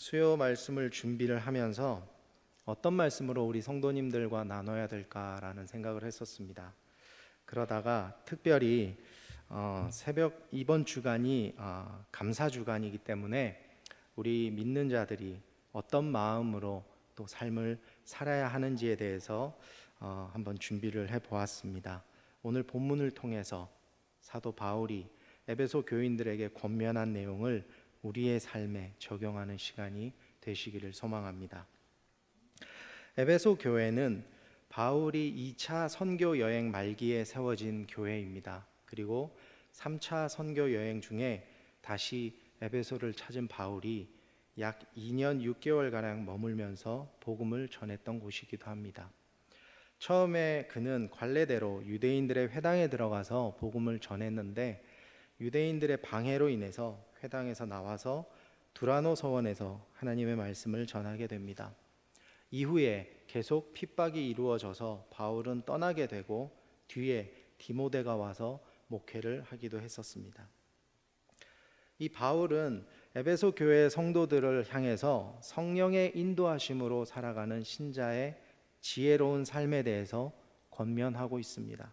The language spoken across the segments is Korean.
수요 말씀을 준비를 하면서 어떤 말씀으로 우리 성도님들과 나눠야 될까라는 생각을 했었습니다. 그러다가 특별히 새벽 이번 주간이 감사 주간이기 때문에 우리 믿는 자들이 어떤 마음으로 또 삶을 살아야 하는지에 대해서 한번 준비를 해 보았습니다. 오늘 본문을 통해서 사도 바울이 에베소 교인들에게 권면한 내용을 우리의 삶에 적용하는 시간이 되시기를 소망합니다. 에베소 교회는 바울이 2차 선교 여행 말기에 세워진 교회입니다. 그리고 3차 선교 여행 중에 다시 에베소를 찾은 바울이 약 2년 6개월가량 머물면서 복음을 전했던 곳이기도 합니다. 처음에 그는 관례대로 유대인들의 회당에 들어가서 복음을 전했는데 유대인들의 방해로 인해서 회당에서 나와서 두라노 서원에서 하나님의 말씀을 전하게 됩니다. 이후에 계속 핍박이 이루어져서 바울은 떠나게 되고 뒤에 디모데가 와서 목회를 하기도 했었습니다. 이 바울은 에베소 교회 성도들을 향해서 성령의 인도하심으로 살아가는 신자의 지혜로운 삶에 대해서 권면하고 있습니다.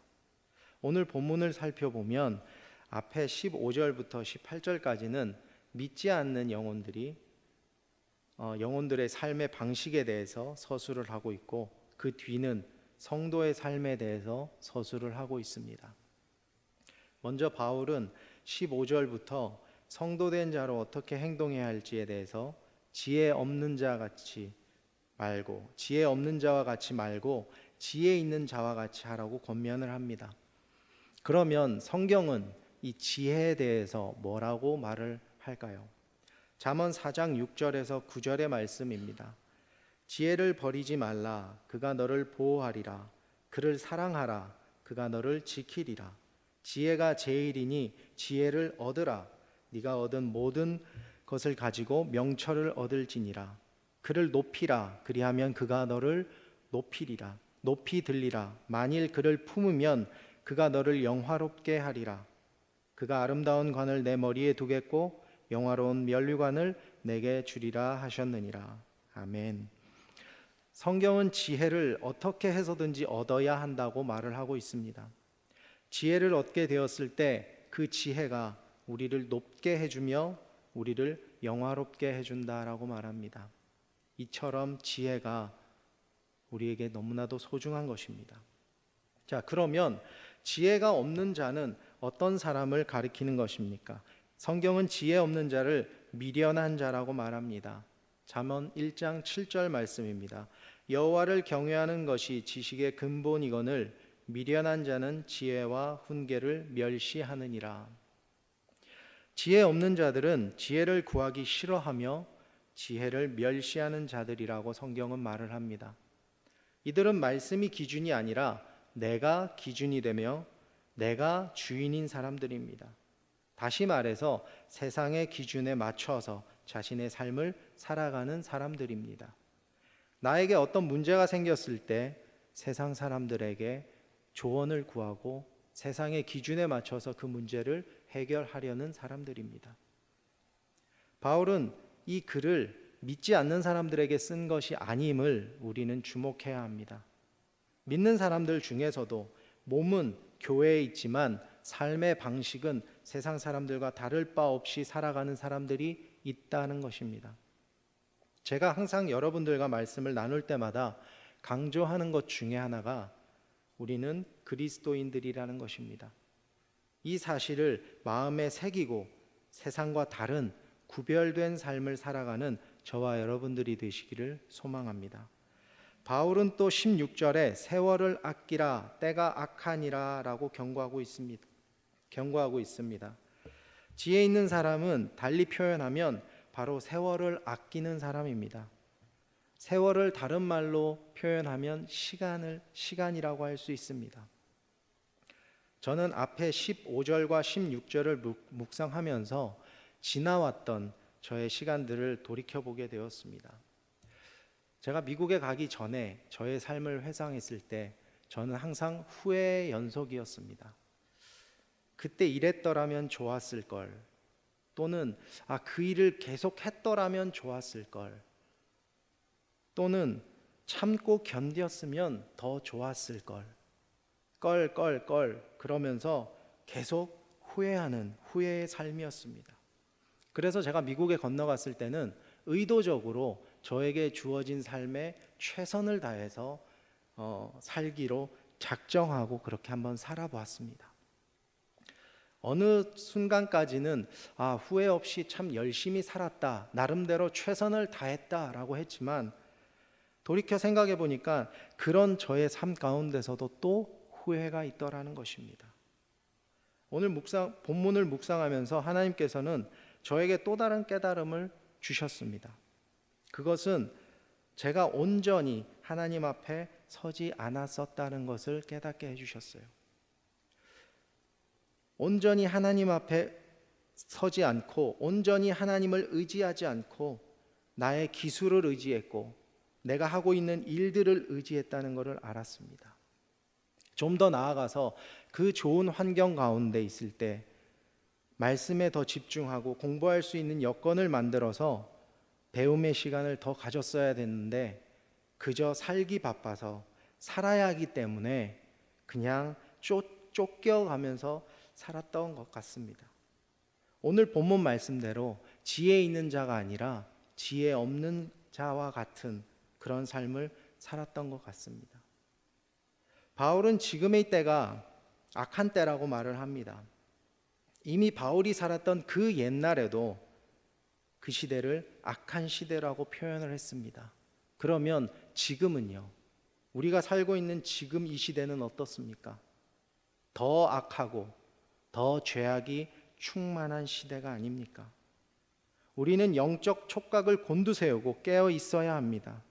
오늘 본문을 살펴보면 앞에 15절부터 18절까지는 믿지 않는 영혼들의 삶의 방식에 대해서 서술을 하고 있고 그 뒤는 성도의 삶에 대해서 서술을 하고 있습니다. 먼저 바울은 15절부터 성도된 자로 어떻게 행동해야 할지에 대해서 지혜 없는 자와 같이 말고 지혜 있는 자와 같이 하라고 권면을 합니다. 그러면 성경은 이 지혜에 대해서 뭐라고 말을 할까요? 잠언 4장 6절에서 9절의 말씀입니다. 지혜를 버리지 말라. 그가 너를 보호하리라. 그를 사랑하라. 그가 너를 지키리라. 지혜가 제일이니 지혜를 얻으라. 네가 얻은 모든 것을 가지고 명철을 얻을지니라. 그를 높이라. 그리하면 그가 너를 높이리라. 높이 들리라. 만일 그를 품으면 그가 너를 영화롭게 하리라. 그가 아름다운 관을 내 머리에 두겠고 영화로운 면류관을 내게 주리라 하셨느니라. 아멘. 성경은 지혜를 어떻게 해서든지 얻어야 한다고 말을 하고 있습니다. 지혜를 얻게 되었을 때 그 지혜가 우리를 높게 해주며 우리를 영화롭게 해준다라고 말합니다. 이처럼 지혜가 우리에게 너무나도 소중한 것입니다. 자, 그러면 지혜가 없는 자는 어떤 사람을 가리키는 것입니까? 성경은 지혜 없는 자를 미련한 자라고 말합니다. 잠언 1장 7절 말씀입니다. 여호와를 경외하는 것이 지식의 근본이거늘 미련한 자는 지혜와 훈계를 멸시하느니라. 지혜 없는 자들은 지혜를 구하기 싫어하며 지혜를 멸시하는 자들이라고 성경은 말을 합니다. 이들은 말씀이 기준이 아니라 내가 기준이 되며 내가 주인인 사람들입니다. 다시 말해서 세상의 기준에 맞춰서 자신의 삶을 살아가는 사람들입니다. 나에게 어떤 문제가 생겼을 때 세상 사람들에게 조언을 구하고 세상의 기준에 맞춰서 그 문제를 해결하려는 사람들입니다. 바울은 이 글을 믿지 않는 사람들에게 쓴 것이 아님을 우리는 주목해야 합니다. 믿는 사람들 중에서도 몸은 교회에 있지만 삶의 방식은 세상 사람들과 다를 바 없이 살아가는 사람들이 있다는 것입니다. 제가 항상 여러분들과 말씀을 나눌 때마다 강조하는 것 중에 하나가 우리는 그리스도인들이라는 것입니다. 이 사실을 마음에 새기고 세상과 다른 구별된 삶을 살아가는 저와 여러분들이 되시기를 소망합니다. 바울은 또 16절에 세월을 아끼라 때가 악하니라 라고 경고하고 있습니다. 지혜 있는 사람은 달리 표현하면 바로 세월을 아끼는 사람입니다. 세월을 다른 말로 표현하면 시간이라고 할 수 있습니다. 저는 앞에 15절과 16절을 묵상하면서 지나왔던 저의 시간들을 돌이켜보게 되었습니다. 제가 미국에 가기 전에 저의 삶을 회상했을 때 저는 항상 후회의 연속이었습니다. 그때 이랬더라면 좋았을 걸, 또는 그 일을 계속 했더라면 좋았을 걸, 또는 참고 견뎠으면 더 좋았을 걸, 그러면서 계속 후회하는 후회의 삶이었습니다. 그래서 제가 미국에 건너갔을 때는 의도적으로 저에게 주어진 삶에 최선을 다해서 살기로 작정하고 그렇게 한번 살아보았습니다. 어느 순간까지는 후회 없이 참 열심히 살았다, 나름대로 최선을 다했다라고 했지만 돌이켜 생각해 보니까 그런 저의 삶 가운데서도 또 후회가 있더라는 것입니다. 오늘 본문을 묵상하면서 하나님께서는 저에게 또 다른 깨달음을 주셨습니다. 그것은 제가 온전히 하나님 앞에 서지 않았었다는 것을 깨닫게 해주셨어요. 온전히 하나님 앞에 서지 않고, 온전히 하나님을 의지하지 않고 나의 기술을 의지했고 내가 하고 있는 일들을 의지했다는 것을 알았습니다. 좀 더 나아가서 그 좋은 환경 가운데 있을 때 말씀에 더 집중하고 공부할 수 있는 여건을 만들어서 배움의 시간을 더 가졌어야 됐는데 그저 살기 바빠서, 살아야 하기 때문에 그냥 쫓겨가면서 살았던 것 같습니다. 오늘 본문 말씀대로 지혜 있는 자가 아니라 지혜 없는 자와 같은 그런 삶을 살았던 것 같습니다. 바울은 지금의 때가 악한 때라고 말을 합니다. 이미 바울이 살았던 그 옛날에도 그 시대를 악한 시대라고 표현을 했습니다. 그러면 지금은요? 우리가 살고 있는 지금 이 시대는 어떻습니까? 더 악하고 더 죄악이 충만한 시대가 아닙니까? 우리는 영적 촉각을 곤두세우고 깨어 있어야 합니다.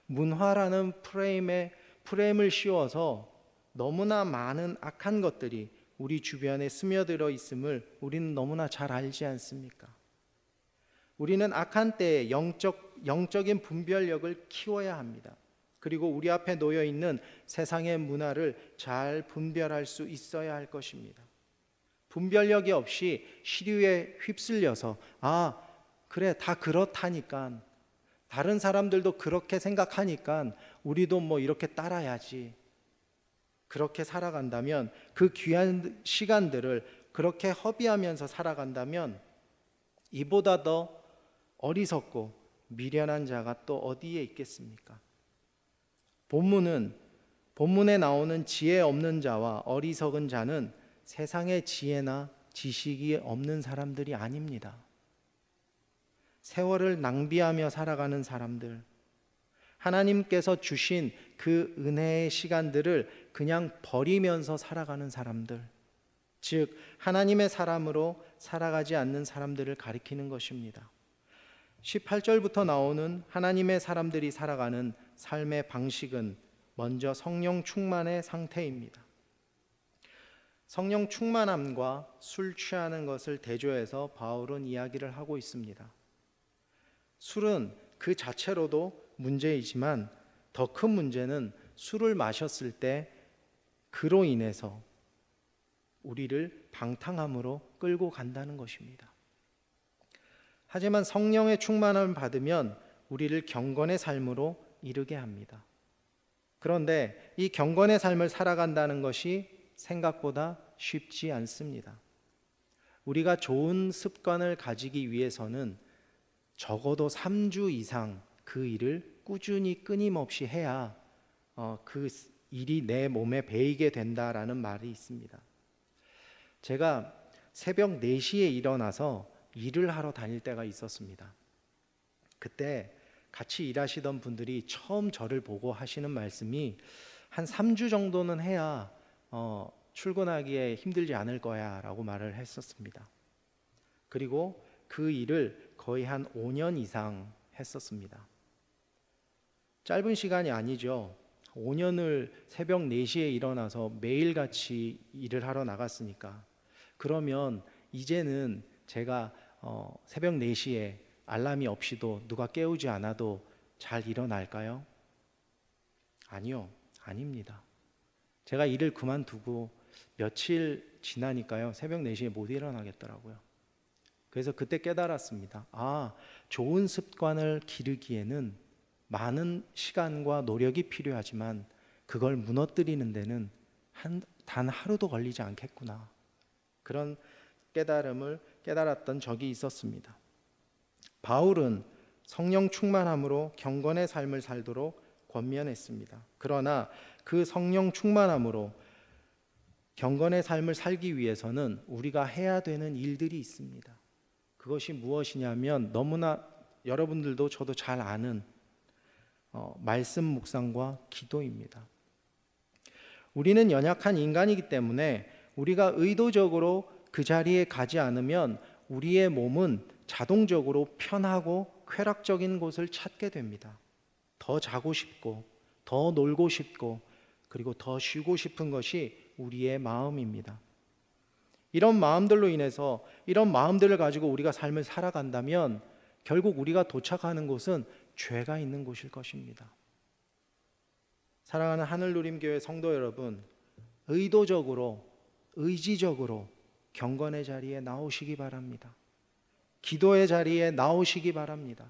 문화라는 프레임을 씌워서 너무나 많은 악한 것들이 우리 주변에 스며들어 있음을 우리는 너무나 잘 알지 않습니까? 우리는 악한 때에 영적인 분별력을 키워야 합니다. 그리고 우리 앞에 놓여 있는 세상의 문화를 잘 분별할 수 있어야 할 것입니다. 분별력이 없이 시류에 휩쓸려서 그래, 다 그렇다니까, 다른 사람들도 그렇게 생각하니까 우리도 뭐 이렇게 따라야지, 그렇게 살아간다면, 그 귀한 시간들을 그렇게 허비하면서 살아간다면 이보다 더 어리석고 미련한 자가 또 어디에 있겠습니까? 본문에 나오는 지혜 없는 자와 어리석은 자는 세상의 지혜나 지식이 없는 사람들이 아닙니다. 세월을 낭비하며 살아가는 사람들, 하나님께서 주신 그 은혜의 시간들을 그냥 버리면서 살아가는 사람들, 즉 하나님의 사람으로 살아가지 않는 사람들을 가리키는 것입니다. 18절부터 나오는 하나님의 사람들이 살아가는 삶의 방식은 먼저 성령 충만의 상태입니다. 성령 충만함과 술 취하는 것을 대조해서 바울은 이야기를 하고 있습니다. 술은 그 자체로도 문제이지만 더 큰 문제는 술을 마셨을 때 그로 인해서 우리를 방탕함으로 끌고 간다는 것입니다. 하지만 성령의 충만함을 받으면 우리를 경건의 삶으로 이르게 합니다. 그런데 이 경건의 삶을 살아간다는 것이 생각보다 쉽지 않습니다. 우리가 좋은 습관을 가지기 위해서는 적어도 3주 이상 그 일을 꾸준히 끊임없이 해야 그 일이 내 몸에 배이게 된다라는 말이 있습니다. 제가 새벽 4시에 일어나서 일을 하러 다닐 때가 있었습니다. 그때 같이 일하시던 분들이 처음 저를 보고 하시는 말씀이 한 3주 정도는 해야 출근하기에 힘들지 않을 거야 라고 말을 했었습니다. 그리고 그 일을 거의 한 5년 이상 했었습니다. 짧은 시간이 아니죠. 5년을 새벽 4시에 일어나서 매일같이 일을 하러 나갔으니까, 그러면 이제는 제가 새벽 4시에 알람이 없이도 누가 깨우지 않아도 잘 일어날까요? 아니요, 아닙니다. 제가 일을 그만두고 며칠 지나니까요, 새벽 4시에 못 일어나겠더라고요. 그래서 그때 깨달았습니다. 아, 좋은 습관을 기르기에는 많은 시간과 노력이 필요하지만 그걸 무너뜨리는 데는 단 하루도 걸리지 않겠구나. 그런 깨달음을 깨달았던 적이 있었습니다. 바울은 성령 충만함으로 경건의 삶을 살도록 권면했습니다. 그러나 그 성령 충만함으로 경건의 삶을 살기 위해서는 우리가 해야 되는 일들이 있습니다. 그것이 무엇이냐면 너무나 여러분들도 저도 잘 아는 말씀 묵상과 기도입니다. 우리는 연약한 인간이기 때문에 우리가 의도적으로 그 자리에 가지 않으면 우리의 몸은 자동적으로 편하고 쾌락적인 곳을 찾게 됩니다. 더 자고 싶고 더 놀고 싶고 그리고 더 쉬고 싶은 것이 우리의 마음입니다. 이런 마음들로 인해서 이런 마음들을 가지고 우리가 삶을 살아간다면 결국 우리가 도착하는 곳은 죄가 있는 곳일 것입니다. 사랑하는 하늘누림교회 성도 여러분, 의도적으로 의지적으로 경건의 자리에 나오시기 바랍니다. 기도의 자리에 나오시기 바랍니다.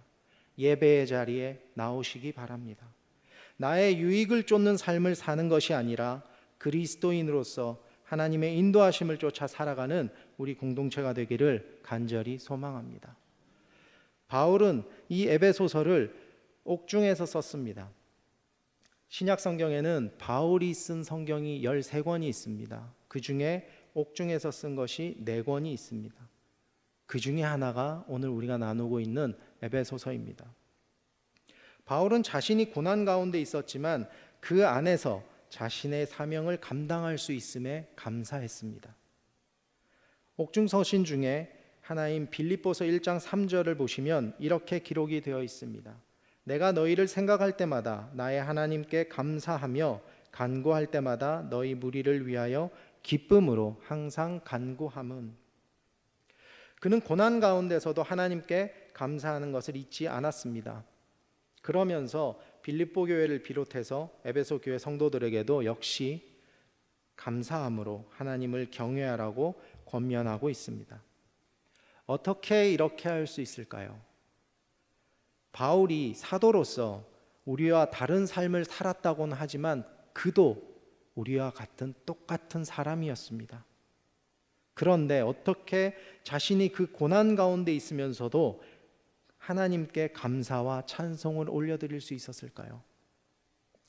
예배의 자리에 나오시기 바랍니다. 나의 유익을 쫓는 삶을 사는 것이 아니라 그리스도인으로서 하나님의 인도하심을 쫓아 살아가는 우리 공동체가 되기를 간절히 소망합니다. 바울은 이 에베소서를 옥중에서 썼습니다. 신약 성경에는 바울이 쓴 성경이 13권이 있습니다. 그 중에 옥중에서 쓴 것이 4권이 있습니다. 그 중에 하나가 오늘 우리가 나누고 있는 에베소서입니다. 바울은 자신이 고난 가운데 있었지만 그 안에서 자신의 사명을 감당할 수 있음에 감사했습니다. 옥중 서신 중에 하나인 빌립보서 1장 3절을 보시면 이렇게 기록이 되어 있습니다. 내가 너희를 생각할 때마다 나의 하나님께 감사하며 간구할 때마다 너희 무리를 위하여 기쁨으로 항상 간구함은. 그는 고난 가운데서도 하나님께 감사하는 것을 잊지 않았습니다. 그러면서 빌립보 교회를 비롯해서 에베소 교회 성도들에게도 역시 감사함으로 하나님을 경외하라고 권면하고 있습니다. 어떻게 이렇게 할 수 있을까요? 바울이 사도로서 우리와 다른 삶을 살았다고는 하지만 그도 우리와 같은 똑같은 사람이었습니다. 그런데 어떻게 자신이 그 고난 가운데 있으면서도 하나님께 감사와 찬송을 올려드릴 수 있었을까요?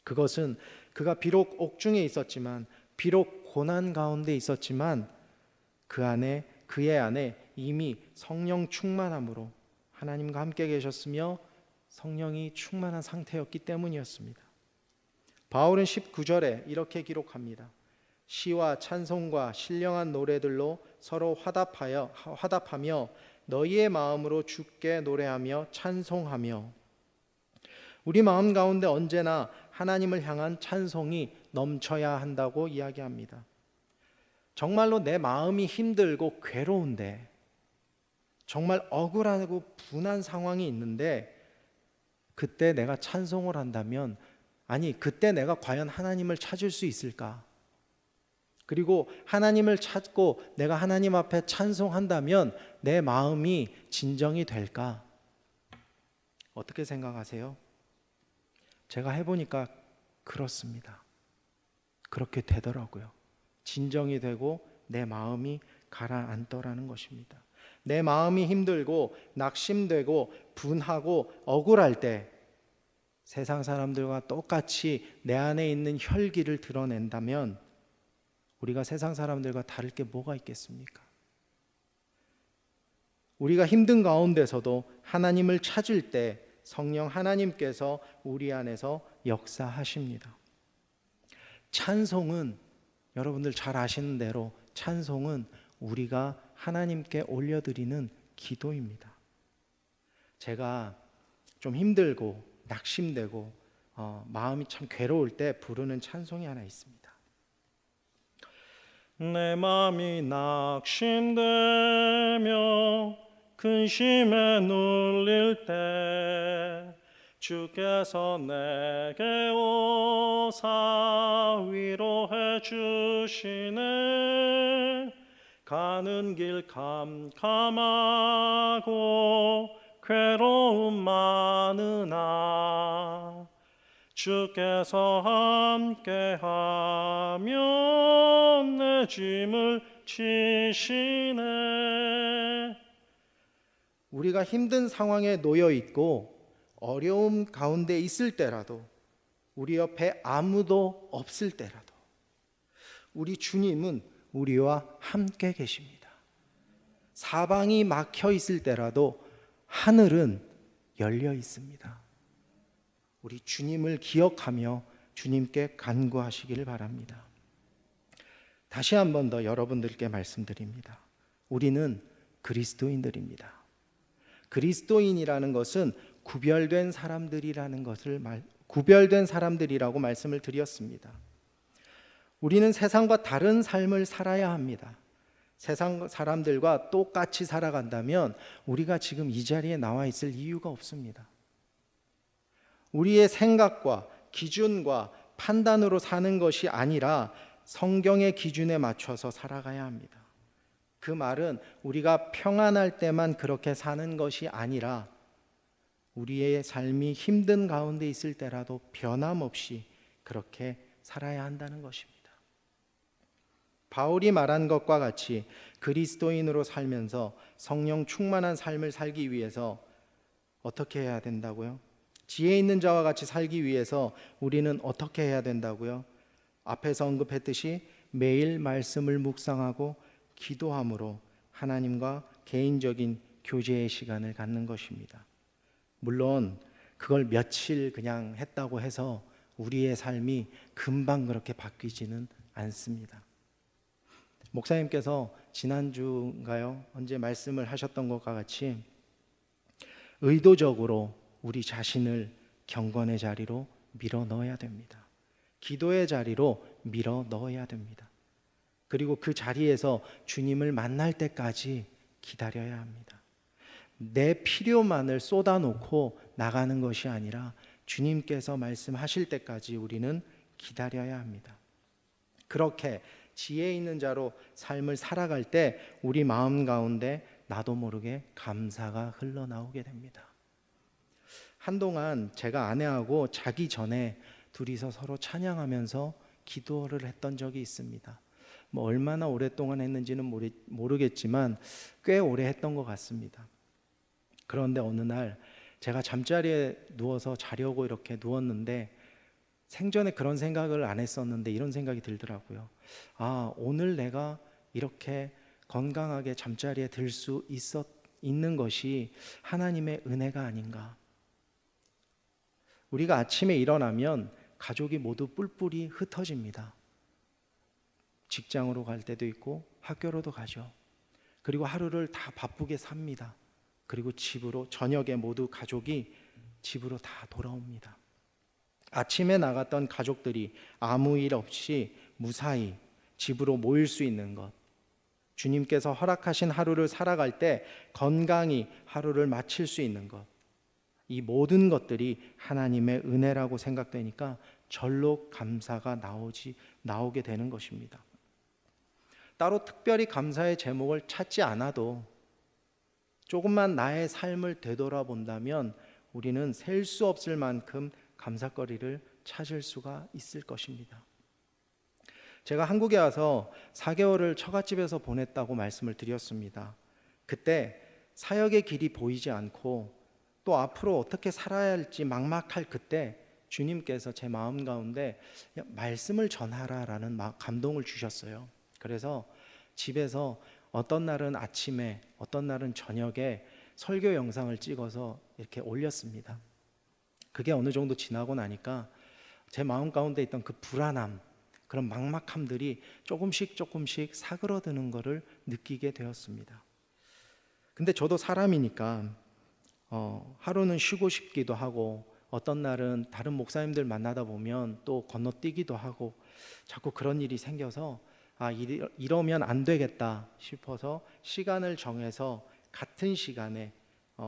그것은 그가 비록 옥중에 있었지만, 비록 고난 가운데 있었지만 그의 안에 이미 성령 충만함으로 하나님과 함께 계셨으며 성령이 충만한 상태였기 때문이었습니다. 바울은 19절에 이렇게 기록합니다. 시와 찬송과 신령한 노래들로 서로 화답하며 너희의 마음으로 주께 노래하며 찬송하며. 우리 마음 가운데 언제나 하나님을 향한 찬송이 넘쳐야 한다고 이야기합니다. 정말로 내 마음이 힘들고 괴로운데, 정말 억울하고 분한 상황이 있는데 그때 내가 찬송을 한다면, 아니 그때 내가 과연 하나님을 찾을 수 있을까? 그리고 하나님을 찾고 내가 하나님 앞에 찬송한다면 내 마음이 진정이 될까? 어떻게 생각하세요? 제가 해보니까 그렇습니다. 그렇게 되더라고요. 진정이 되고 내 마음이 가라앉더라는 것입니다. 내 마음이 힘들고 낙심되고 분하고 억울할 때 세상 사람들과 똑같이 내 안에 있는 혈기를 드러낸다면 우리가 세상 사람들과 다를 게 뭐가 있겠습니까? 우리가 힘든 가운데서도 하나님을 찾을 때 성령 하나님께서 우리 안에서 역사하십니다. 찬송은 여러분들 잘 아시는 대로 찬송은 우리가 하나님께 올려드리는 기도입니다. 제가 좀 힘들고 낙심되고 마음이 참 괴로울 때 부르는 찬송이 하나 있습니다. 내 마음이 낙심되며 근심에 눌릴 때 주께서 내게 오사 위로해 주시네. 가는 길 캄캄하고 괴로움 많으나 주께서 함께하면 내 짐을 지시네. 우리가 힘든 상황에 놓여 있고 어려움 가운데 있을 때라도, 우리 옆에 아무도 없을 때라도 우리 주님은 우리와 함께 계십니다. 사방이 막혀 있을 때라도 하늘은 열려 있습니다. 우리 주님을 기억하며 주님께 간구하시기를 바랍니다. 다시 한 번 더 여러분들께 말씀드립니다. 우리는 그리스도인들입니다. 그리스도인이라는 것은 구별된 사람들이라고 말씀을 드렸습니다. 우리는 세상과 다른 삶을 살아야 합니다. 세상 사람들과 똑같이 살아간다면 우리가 지금 이 자리에 나와 있을 이유가 없습니다. 우리의 생각과 기준과 판단으로 사는 것이 아니라 성경의 기준에 맞춰서 살아가야 합니다. 그 말은 우리가 평안할 때만 그렇게 사는 것이 아니라 우리의 삶이 힘든 가운데 있을 때라도 변함없이 그렇게 살아야 한다는 것입니다. 바울이 말한 것과 같이 그리스도인으로 살면서 성령 충만한 삶을 살기 위해서 어떻게 해야 된다고요? 지혜 있는 자와 같이 살기 위해서 우리는 어떻게 해야 된다고요? 앞에서 언급했듯이 매일 말씀을 묵상하고 기도함으로 하나님과 개인적인 교제의 시간을 갖는 것입니다. 물론 그걸 며칠 그냥 했다고 해서 우리의 삶이 금방 그렇게 바뀌지는 않습니다. 목사님께서 지난주인가요? 언제 말씀을 하셨던 것과 같이 의도적으로 우리 자신을 경건의 자리로 밀어 넣어야 됩니다. 기도의 자리로 밀어 넣어야 됩니다. 그리고 그 자리에서 주님을 만날 때까지 기다려야 합니다. 내 필요만을 쏟아놓고 나가는 것이 아니라 주님께서 말씀하실 때까지 우리는 기다려야 합니다. 그렇게 지혜 있는 자로 삶을 살아갈 때 우리 마음 가운데 나도 모르게 감사가 흘러나오게 됩니다. 한동안 제가 아내하고 자기 전에 둘이서 서로 찬양하면서 기도를 했던 적이 있습니다. 뭐 얼마나 오랫동안 했는지는 모르겠지만 꽤 오래 했던 것 같습니다. 그런데 어느 날 제가 잠자리에 누워서 자려고 이렇게 누웠는데 생전에 그런 생각을 안 했었는데 이런 생각이 들더라고요. 아, 오늘 내가 이렇게 건강하게 잠자리에 들 수 있는 것이 하나님의 은혜가 아닌가. 우리가 아침에 일어나면 가족이 모두 뿔뿔이 흩어집니다. 직장으로 갈 때도 있고 학교로도 가죠. 그리고 하루를 다 바쁘게 삽니다. 그리고 집으로 저녁에 모두 가족이 집으로 다 돌아옵니다. 아침에 나갔던 가족들이 아무 일 없이 무사히 집으로 모일 수 있는 것, 주님께서 허락하신 하루를 살아갈 때 건강히 하루를 마칠 수 있는 것, 이 모든 것들이 하나님의 은혜라고 생각되니까 절로 감사가 나오게 되는 것입니다. 따로 특별히 감사의 제목을 찾지 않아도 조금만 나의 삶을 되돌아본다면 우리는 셀 수 없을 만큼 감사거리를 찾을 수가 있을 것입니다. 제가 한국에 와서 4개월을 처갓집에서 보냈다고 말씀을 드렸습니다. 그때 사역의 길이 보이지 않고 또 앞으로 어떻게 살아야 할지 막막할 그때 주님께서 제 마음 가운데 말씀을 전하라라는 감동을 주셨어요. 그래서 집에서 어떤 날은 아침에 어떤 날은 저녁에 설교 영상을 찍어서 이렇게 올렸습니다. 그게 어느 정도 지나고 나니까 제 마음 가운데 있던 그 불안함, 그런 막막함들이 조금씩 사그러드는 것을 느끼게 되었습니다. 근데 저도 사람이니까 하루는 쉬고 싶기도 하고 어떤 날은 다른 목사님들 만나다 보면 또 건너뛰기도 하고 자꾸 그런 일이 생겨서 이러면 안 되겠다 싶어서 시간을 정해서 같은 시간에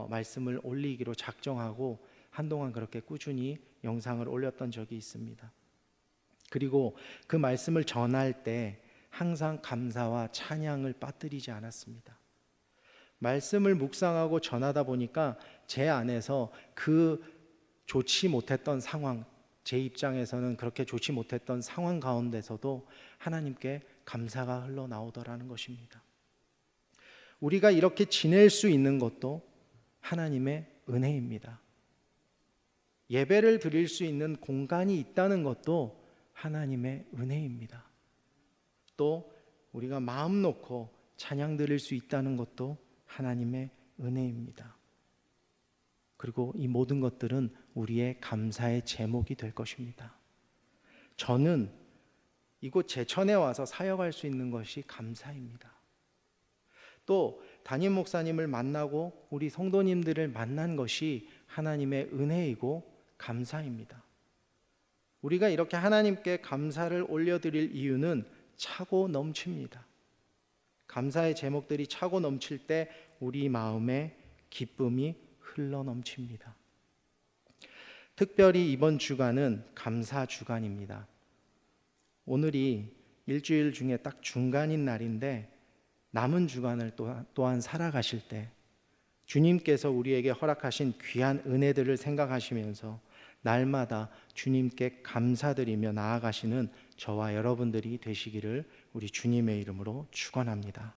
말씀을 올리기로 작정하고 한동안 그렇게 꾸준히 영상을 올렸던 적이 있습니다. 그리고 그 말씀을 전할 때 항상 감사와 찬양을 빠뜨리지 않았습니다. 말씀을 묵상하고 전하다 보니까 제 안에서 그 좋지 못했던 상황, 제 입장에서는 그렇게 좋지 못했던 상황 가운데서도 하나님께 감사가 흘러나오더라는 것입니다. 우리가 이렇게 지낼 수 있는 것도 하나님의 은혜입니다. 예배를 드릴 수 있는 공간이 있다는 것도 하나님의 은혜입니다. 또 우리가 마음 놓고 찬양 드릴 수 있다는 것도 하나님의 은혜입니다. 그리고 이 모든 것들은 우리의 감사의 제목이 될 것입니다. 저는 이곳 제천에 와서 사역할 수 있는 것이 감사입니다. 또 담임 목사님을 만나고 우리 성도님들을 만난 것이 하나님의 은혜이고 감사입니다. 우리가 이렇게 하나님께 감사를 올려드릴 이유는 차고 넘칩니다. 감사의 제목들이 차고 넘칠 때 우리 마음에 기쁨이 흘러 넘칩니다. 특별히 이번 주간은 감사 주간입니다. 오늘이 일주일 중에 딱 중간인 날인데 남은 주간을 또한 살아가실 때 주님께서 우리에게 허락하신 귀한 은혜들을 생각하시면서 날마다 주님께 감사드리며 나아가시는 저와 여러분들이 되시기를 우리 주님의 이름으로 축원합니다.